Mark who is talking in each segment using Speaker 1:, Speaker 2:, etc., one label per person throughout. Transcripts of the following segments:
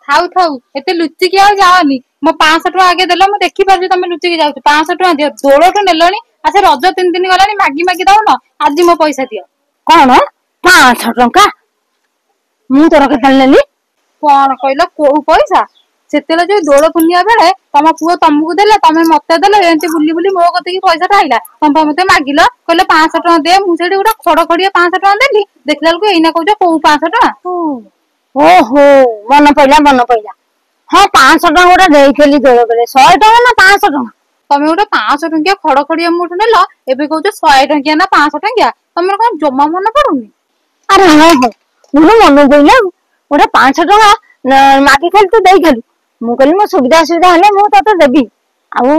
Speaker 1: ଥାଉ ଥାଉ ଏତେ ଲୁଚିକି ଆଉ ଯାଅନି। ମୋ 500 ଟଙ୍କା ଆଗେ ଦେଲ ମୁଁ ଦେଖିପାରୁଛି ତମେ ଲୁଚିକି ଯାଉଛ। 500 ଟଙ୍କା ଦିଅ। ଦୋଳଠୁ ନେଲଣି ଆଚ୍ଛା ରଜ 3 ଦିନ ଗଲାଣି ମାଗି ମାଗି ଦଉନ। ଆଜି ମୋ ପଇସା ଦିଅ।
Speaker 2: କଣ 500 ଟଙ୍କା ମୁଁ ତୋର କେତେବେଳେ ନେଲି?
Speaker 1: କଣ କହିଲ କୋଉ ପଇସା? ସେତେବେଳେ ଯୋଉ ଦୋଳ ପୂର୍ଣ୍ଣିମା ବେଳେ ତମ ପୁଅ ତମକୁ ଦେଲେ ତମେ ମତେ ଦେଲେ ଏମିତି ବୁଲି ବୁଲି ମୋ କତିକି ପଇସାଟା ଆଇଲା। ତମେ ମତେ ମାଗିଲ କହିଲେ 500 ଟଙ୍କା ଦେ। ମୁଁ ସେଇଠି ଗୋଟେ ଖଡଖଡିଆ 500 ଟଙ୍କା ଦେଲି। ଦେଖିଲା ବେଳକୁ ଏଇନା କହୁଛ କୋଉ 500 ଟଙ୍କା।
Speaker 2: ଓହୋ ମନେ ପଇଲା। ହଁ 500 ଟଙ୍କା ଗୋଟେ ଦେଇଥିଲି ଦୋଳ ବେଳେ। 100 ଟଙ୍କା ନା 500 ଟଙ୍କା?
Speaker 1: ତମେ ଗୋଟେ 500 ଟଙ୍କିଆ ଖଡଖଡିଆ ମୋଠୁ ନେଲ। ଏବେ କହୁଛ 100 ଟଙ୍କିଆ ନା 500 ଟଙ୍କିଆ। ତମର କଣ ଜମା ମନେ ପଡୁନି?
Speaker 2: ଆରେ ହଁ ମୋର ମନେ ପଇଲା। ଗୋଟେ 500 ଟଙ୍କା ମାଗିଥିଲି ତୁ ଦେଇଥିଲୁ। ମୁଁ କହିଲି ମୋ ସୁବିଧା ଅସୁବିଧା ହେଲେ ମୁଁ ତତେ ଦେବି। ଆଉ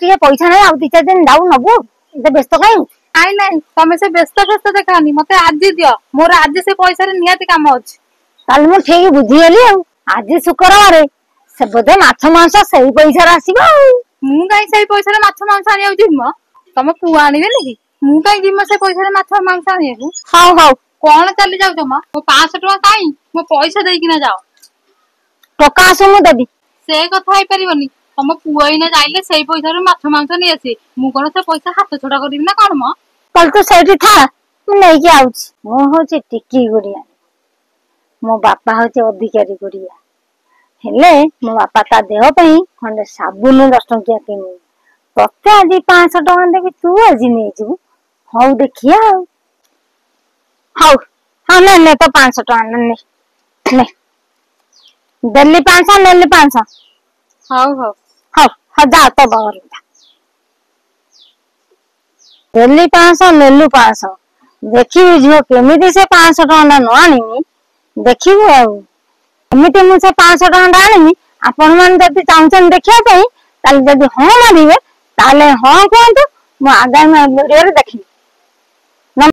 Speaker 2: ଟିକେ ପଇସା ନାହିଁ ଆଉ 2-4 ଦିନ ଯାଉ ନବୁ। ଏତେ ବ୍ୟସ୍ତ କାଇଁ?
Speaker 1: ନାଇଁ ତମେ ସେ ବ୍ୟସ୍ତ ଦେଖାନି। ମତେ ଆଜି ଦିଅ। ମୋର ଆଜି ସେ ପଇସାରେ ନିହାତି କାମ ଅଛି।
Speaker 2: ତାହେଲେ ମୁଁ ଠିକ ବୁଝିଗଲି ଆଉ। ଆଜି ଶୁକ୍ରବାରେ ସେ ବୋଧେ ମାଛ ମାଂସ ସେଇ ପଇସାରେ ଆସିବ ଆଉ।
Speaker 1: ମୁଁ କାହିଁ ସେଇ ପଇସାରେ ମାଛ ମାଂସ ଆଣିବାକୁ ଯିବି ମ? ତମ ପୁଅ ଆଣିବେନି କି? ମୁଁ କାହିଁ ଯିବି ସେ ପଇସାରେ ମାଛ ମାଂସ ଆଣିବାକୁ?
Speaker 2: ହଉ
Speaker 1: କଣ ଚାଲି ଯାଉଛ ମ? ମୋ 500 ଟଙ୍କା କାଇଁ? ମୋ ପଇସା ଦେଇକିନା ଯାଅ।
Speaker 2: ଟଙ୍କା ଆସୁ ମୁଁ ଦେବି।
Speaker 1: ସେ କଥା ହେଇପାରିବନି। ତମ ପୁଅ ଏଇନା ଯାଇଲେ ସେଇ ପଇସାରୁ ମାଛ ମାଂସ ନେଇ ଆସିବେ। ମୁଁ କଣ ସେ ପଇସା ହାତ ଛଡା କରିବି ନା କଣ ମ?
Speaker 2: ତାହେଲେ ତୁ ସେଇଠି ଥା ମୁଁ ନେଇକି ଆଉଛି। ମୁଁ ହଉଛି ଟିକି ଗୁଡିଆ। ମୋ ବାପା ହଉଛି ଅଧିକାରୀ ଗୁଡିଆ। ହେଲେ ମୋ ବାପା ତା ଦେହ ପାଇଁ ଖଣ୍ଡେ ସାବୁନ 10 ଟଙ୍କିଆ କିଣିବେ। ତତେ ଆଜି 500 ଟଙ୍କା ଦେବି ତୁ ଆଜି ନେଇଯିବୁ। ହଉ ଦେଖିଆ ଆଉ। ହଉ ହଁ ନେ ତ 500 ଟଙ୍କା ନେ। ଦେଲି 500 ନେଲି 500।
Speaker 1: ହଉ।
Speaker 2: ହଉ ଯା ତ ଘରକୁ ଯା। ଦେଲି 500 ନେଲୁ 500। ଦେଖିବୁ ଝିଅ କେମିତି ସେ 500 ଟଙ୍କା ଟା ନ ଆଣିବି ଦେଖିବୁ ଆଉ। ଏମିତି ମୁଁ ସେ 500 ଟଙ୍କା ଟା ଆଣିବି। ଆପଣ ମାନେ ଯଦି ଚାହୁଁଛନ୍ତି ଦେଖିବା ପାଇଁ ତାହେଲେ ଯଦି ହଁ ମାରିବେ ତାହେଲେ ହଁ କୁହନ୍ତୁ। ମୁଁ ଆଗାମୀ ଭିଡିଓରେ ଦେଖିବି।